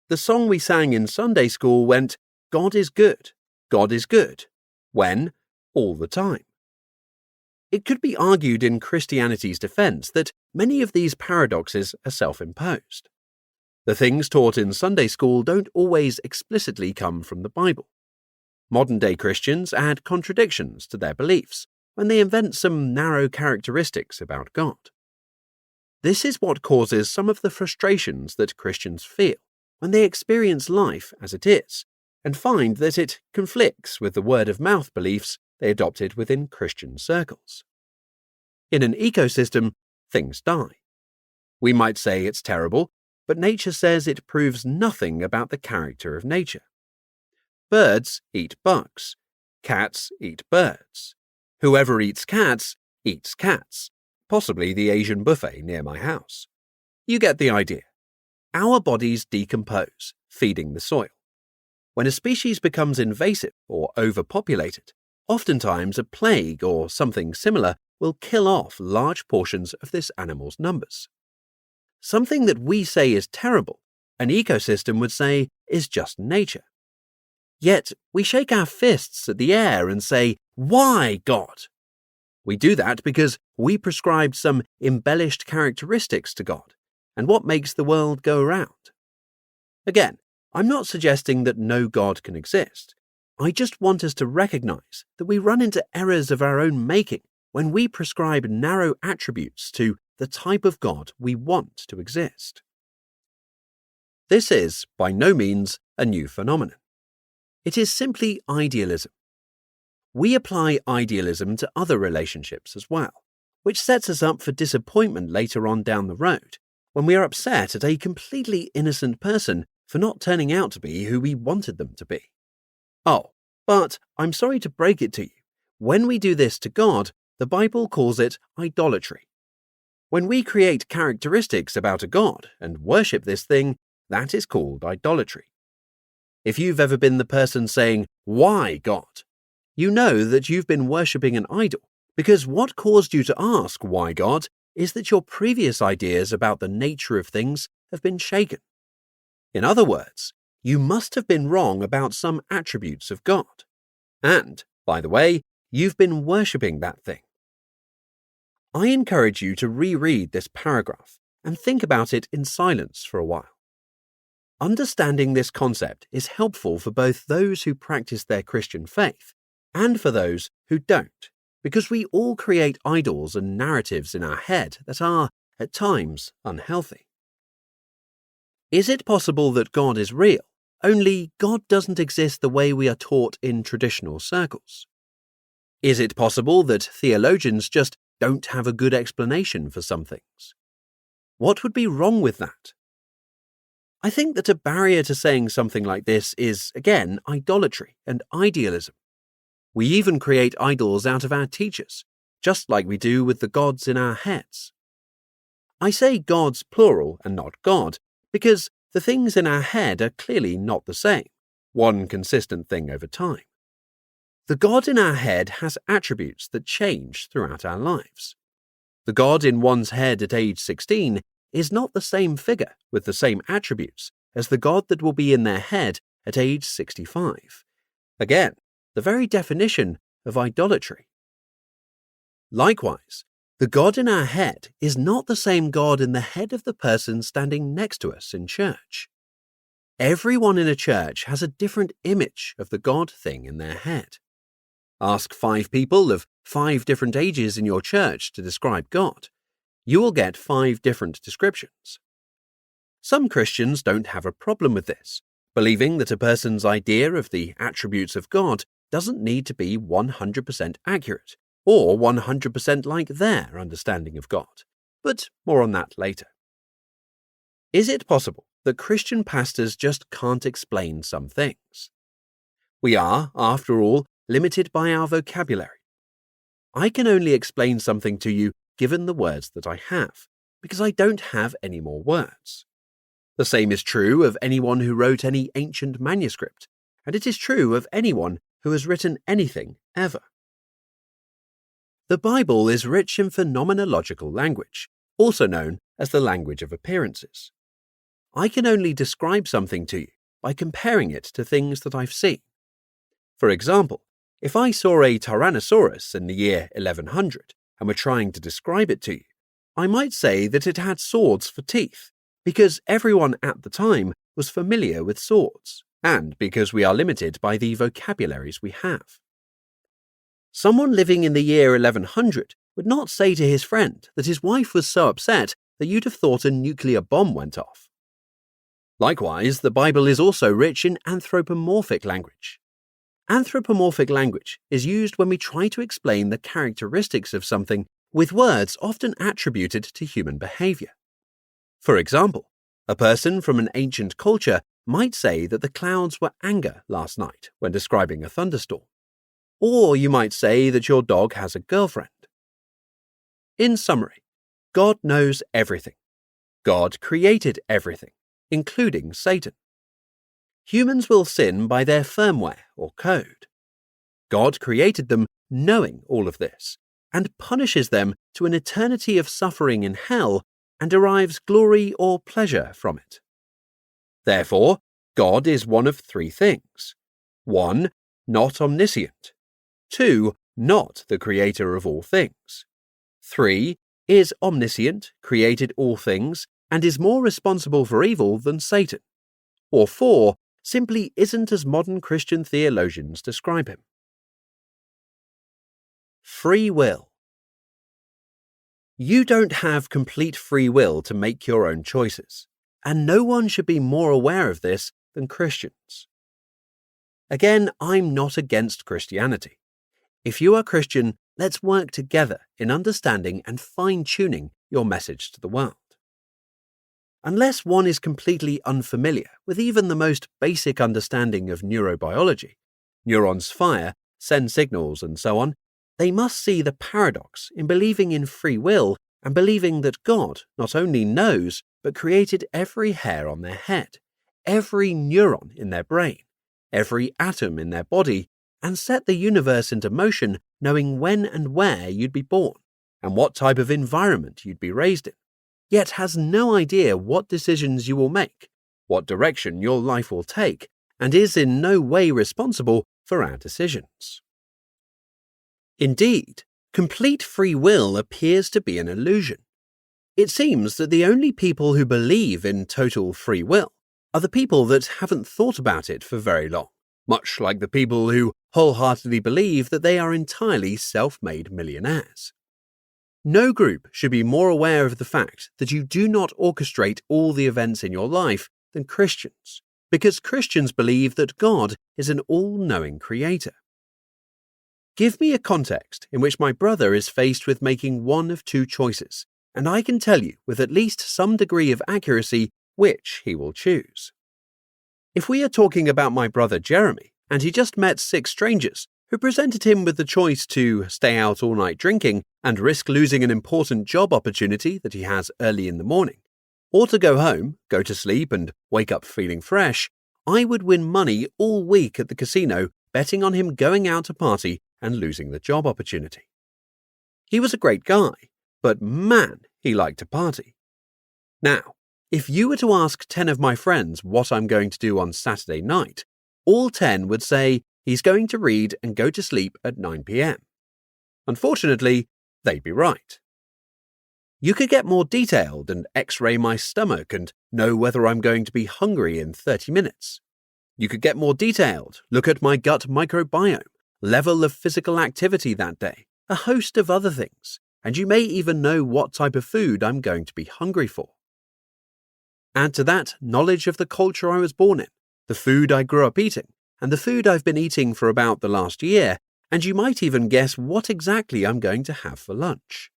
The song we sang in Sunday school went, God is good. God is good. When? All the time. It could be argued in Christianity's defense that many of these paradoxes are self-imposed. The things taught in Sunday school don't always explicitly come from the Bible. Modern-day Christians add contradictions to their beliefs when they invent some narrow characteristics about God. This is what causes some of the frustrations that Christians feel when they experience life as it is and find that it conflicts with the word-of-mouth beliefs they adopted within Christian circles. In an ecosystem, things die. We might say it's terrible, but nature says it proves nothing about the character of nature. Birds eat bugs. Cats eat birds. Whoever eats cats, possibly the Asian buffet near my house. You get the idea. Our bodies decompose, feeding the soil. When a species becomes invasive or overpopulated, oftentimes a plague or something similar will kill off large portions of this animal's numbers. Something that we say is terrible, an ecosystem would say is just nature. Yet we shake our fists at the air and say, "Why, God?" We do that because we prescribed some embellished characteristics to God and what makes the world go round. Again, I'm not suggesting that no God can exist. I just want us to recognize that we run into errors of our own making when we prescribe narrow attributes to the type of God we want to exist. This is, by no means, a new phenomenon. It is simply idealism. We apply idealism to other relationships as well, which sets us up for disappointment later on down the road when we are upset at a completely innocent person for not turning out to be who we wanted them to be. Oh, but I'm sorry to break it to you. When we do this to God, the Bible calls it idolatry. When we create characteristics about a God and worship this thing, that is called idolatry. If you've ever been the person saying, "Why, God?" you know that you've been worshipping an idol, because what caused you to ask, "Why, God?" is that your previous ideas about the nature of things have been shaken. In other words, you must have been wrong about some attributes of God. And, by the way, you've been worshipping that thing. I encourage you to reread this paragraph and think about it in silence for a while. Understanding this concept is helpful for both those who practice their Christian faith and for those who don't, because we all create idols and narratives in our head that are, at times, unhealthy. Is it possible that God is real, only God doesn't exist the way we are taught in traditional circles? Is it possible that theologians just don't have a good explanation for some things? What would be wrong with that? I think that a barrier to saying something like this is, again, idolatry and idealism. We even create idols out of our teachers, just like we do with the gods in our heads. I say gods plural and not God, because the things in our head are clearly not the same, one consistent thing over time. The God in our head has attributes that change throughout our lives. The God in one's head at age 16 is not the same figure with the same attributes as the God that will be in their head at age 65. Again, the very definition of idolatry. Likewise, the God in our head is not the same God in the head of the person standing next to us in church. Everyone in a church has a different image of the God thing in their head. Ask 5 people of 5 different ages in your church to describe God. You will get 5 different descriptions. Some Christians don't have a problem with this, believing that a person's idea of the attributes of God doesn't need to be 100% accurate or 100% like their understanding of God. But more on that later. Is it possible that Christian pastors just can't explain some things? We are, after all, limited by our vocabulary. I can only explain something to you given the words that I have, because I don't have any more words. The same is true of anyone who wrote any ancient manuscript, and it is true of anyone who has written anything ever. The Bible is rich in phenomenological language, also known as the language of appearances. I can only describe something to you by comparing it to things that I've seen. For example, if I saw a Tyrannosaurus in the year 1100 and were trying to describe it to you, I might say that it had swords for teeth, because everyone at the time was familiar with swords, and because we are limited by the vocabularies we have. Someone living in the year 1100 would not say to his friend that his wife was so upset that you'd have thought a nuclear bomb went off. Likewise, the Bible is also rich in anthropomorphic language. Anthropomorphic language is used when we try to explain the characteristics of something with words often attributed to human behavior. For example, a person from an ancient culture might say that the clouds were anger last night when describing a thunderstorm. Or you might say that your dog has a girlfriend. In summary, God knows everything. God created everything, including Satan. Humans will sin by their firmware or code. God created them knowing all of this, and punishes them to an eternity of suffering in hell and derives glory or pleasure from it. Therefore, God is one of 3 things. 1. Not omniscient. 2. Not the creator of all things. 3. Is omniscient, created all things, and is more responsible for evil than Satan. Or 4. Simply isn't as modern Christian theologians describe him. Free will. You don't have complete free will to make your own choices, and no one should be more aware of this than Christians. Again, I'm not against Christianity. If you are Christian, let's work together in understanding and fine-tuning your message to the world. Unless one is completely unfamiliar with even the most basic understanding of neurobiology, neurons fire, send signals, and so on, they must see the paradox in believing in free will and believing that God not only knows, but created every hair on their head, every neuron in their brain, every atom in their body, and set the universe into motion knowing when and where you'd be born, and what type of environment you'd be raised in, yet has no idea what decisions you will make, what direction your life will take, and is in no way responsible for our decisions. Indeed, complete free will appears to be an illusion. It seems that the only people who believe in total free will are the people that haven't thought about it for very long, much like the people who wholeheartedly believe that they are entirely self-made millionaires. No group should be more aware of the fact that you do not orchestrate all the events in your life than Christians, because Christians believe that God is an all-knowing creator. Give me a context in which my brother is faced with making one of 2 choices, and I can tell you with at least some degree of accuracy which he will choose. If we are talking about my brother Jeremy, and he just met 6 strangers who presented him with the choice to stay out all night drinking and risk losing an important job opportunity that he has early in the morning, or to go home, go to sleep and wake up feeling fresh, I would win money all week at the casino betting on him going out to party and losing the job opportunity. He was a great guy, but man, he liked to party. Now, if you were to ask 10 of my friends what I'm going to do on Saturday night, all 10 would say he's going to read and go to sleep at 9 p.m. Unfortunately, they'd be right. You could get more detailed and x-ray my stomach and know whether I'm going to be hungry in 30 minutes. You could get more detailed, look at my gut microbiome, level of physical activity that day, a host of other things, and you may even know what type of food I'm going to be hungry for. Add to that knowledge of the culture I was born in, the food I grew up eating, and the food I've been eating for about the last year, and you might even guess what exactly I'm going to have for lunch.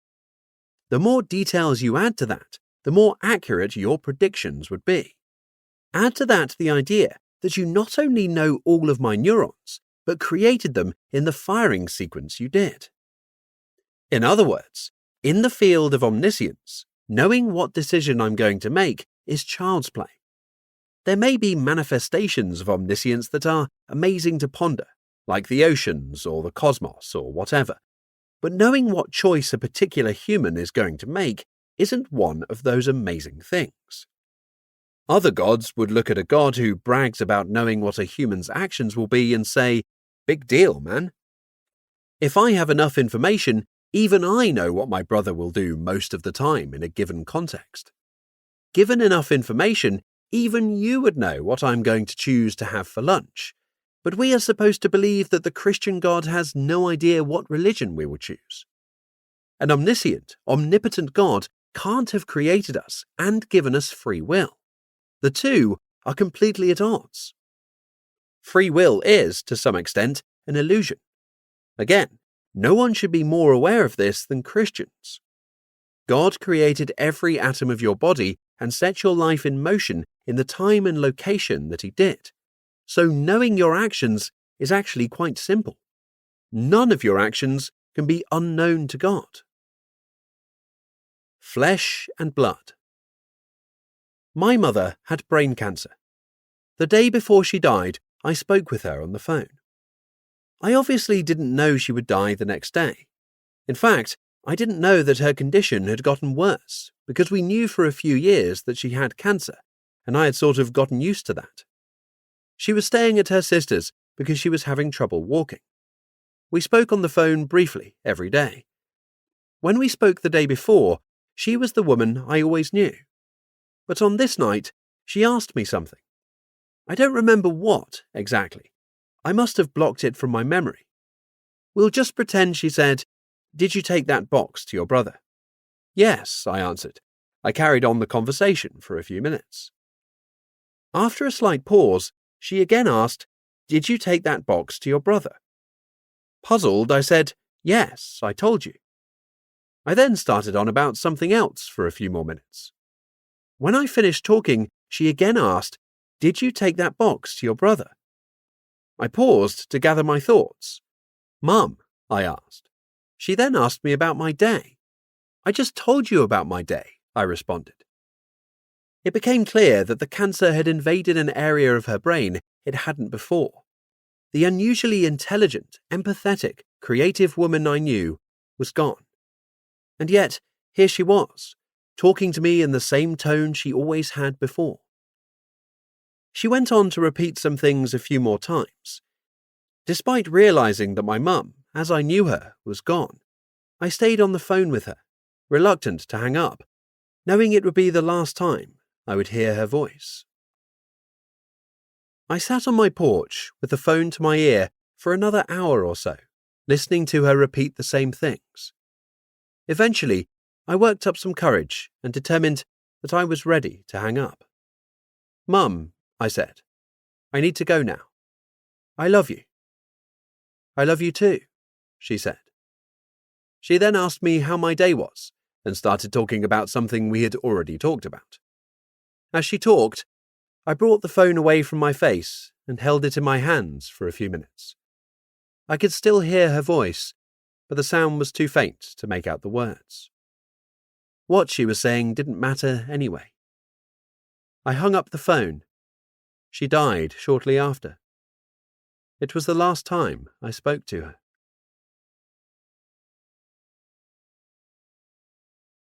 The more details you add to that, the more accurate your predictions would be. Add to that the idea that you not only know all of my neurons, but created them in the firing sequence you did. In other words, in the field of omniscience, knowing what decision I'm going to make is child's play. There may be manifestations of omniscience that are amazing to ponder, like the oceans or the cosmos or whatever. But knowing what choice a particular human is going to make isn't one of those amazing things. Other gods would look at a god who brags about knowing what a human's actions will be and say, "Big deal, man." If I have enough information, even I know what my brother will do most of the time in a given context. Given enough information, even you would know what I'm going to choose to have for lunch. But we are supposed to believe that the Christian God has no idea what religion we will choose. An omniscient, omnipotent God can't have created us and given us free will. The two are completely at odds. Free will is, to some extent, an illusion. Again, no one should be more aware of this than Christians. God created every atom of your body and set your life in motion in the time and location that He did. So knowing your actions is actually quite simple. None of your actions can be unknown to God. Flesh and blood. My mother had brain cancer. The day before she died, I spoke with her on the phone. I obviously didn't know she would die the next day. In fact, I didn't know that her condition had gotten worse because we knew for a few years that she had cancer, and I had sort of gotten used to that. She was staying at her sister's because she was having trouble walking. We spoke on the phone briefly every day. When we spoke the day before, she was the woman I always knew. But on this night, she asked me something. I don't remember what exactly. I must have blocked it from my memory. We'll just pretend she said, "Did you take that box to your brother?" "Yes," I answered. I carried on the conversation for a few minutes. After a slight pause, she again asked, "Did you take that box to your brother?" Puzzled, I said, "Yes, I told you." I then started on about something else for a few more minutes. When I finished talking, she again asked, "Did you take that box to your brother?" I paused to gather my thoughts. "Mum," I asked. She then asked me about my day. "I just told you about my day," I responded. It became clear that the cancer had invaded an area of her brain it hadn't before. The unusually intelligent, empathetic, creative woman I knew was gone. And yet, here she was, talking to me in the same tone she always had before. She went on to repeat some things a few more times. Despite realizing that my mum, as I knew her, was gone, I stayed on the phone with her, reluctant to hang up, knowing it would be the last time I would hear her voice. I sat on my porch with the phone to my ear for another hour or so, listening to her repeat the same things. Eventually, I worked up some courage and determined that I was ready to hang up. "Mum," I said, "I need to go now. I love you." "I love you too," she said. She then asked me how my day was and started talking about something we had already talked about. As she talked, I brought the phone away from my face and held it in my hands for a few minutes. I could still hear her voice, but the sound was too faint to make out the words. What she was saying didn't matter anyway. I hung up the phone. She died shortly after. It was the last time I spoke to her.